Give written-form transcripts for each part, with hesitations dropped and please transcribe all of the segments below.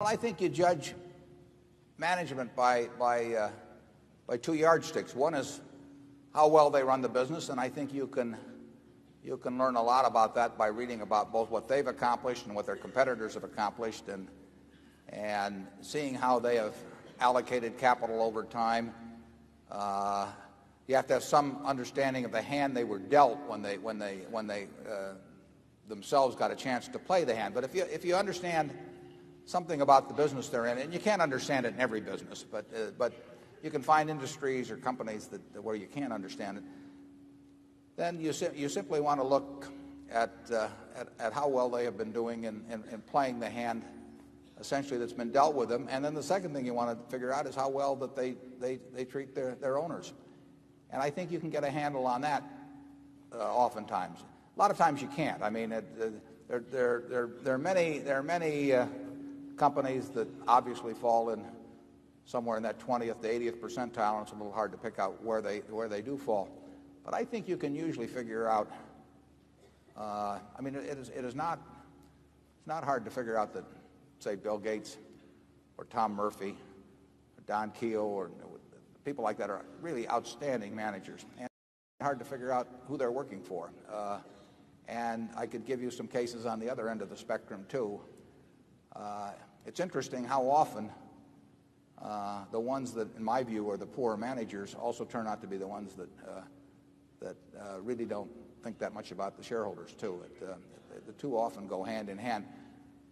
I think you judge management by two yardsticks. One is how well they run the business, and I think you can learn a lot about that by reading about both what they've accomplished and what their competitors have accomplished, and seeing how they have allocated capital over time. You have to have some understanding of the hand they were dealt when they themselves got a chance to play the hand. But if you understand something about the business they're in, and you can't understand it in every business, but you can find industries or companies where you can't understand it, then you simply want to look at how well they have been doing in playing the hand essentially that's been dealt with them. And then the second thing you want to figure out is how well that they treat their owners. And I think you can get a handle on that oftentimes. A lot of times you can't. I mean, there are many companies that obviously fall in somewhere in that 20th to 80th percentile, and it's a little hard to pick out where they do fall. But I think you can usually figure out. I mean, it's not hard to figure out that, say, Bill Gates or Tom Murphy or Don Keogh or people like that are really outstanding managers. And it's hard to figure out who they're working for. And I could give you some cases on the other end of the spectrum, too. It's interesting how often the ones that, in my view, are the poor managers also turn out to be the ones that really don't think that much about the shareholders, too. The two often go hand in hand.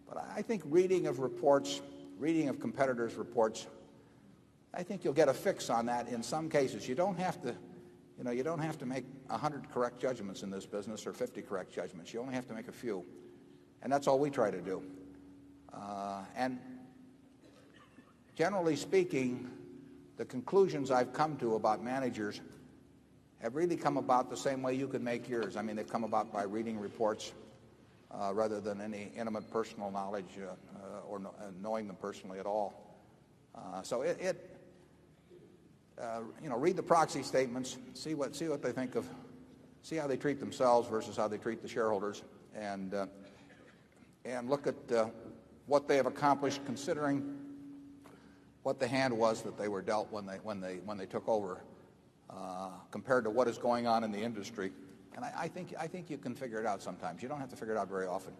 But I think reading of reports, reading of competitors' reports, I think you'll get a fix on that in some cases. You don't have to make 100 correct judgments in this business or 50 correct judgments. You only have to make a few. And that's all we try to do. And generally speaking, the conclusions I've come to about managers have really come about the same way you could make yours. I mean, they've come about by reading reports rather than any intimate personal knowledge or knowing them personally at all. So read the proxy statements, see what they think of, see how they treat themselves versus how they treat the shareholders, and look at what they have accomplished, considering what the hand was that they were dealt when they took over, compared to what is going on in the industry. And I think you can figure it out sometimes. You don't have to figure it out very often.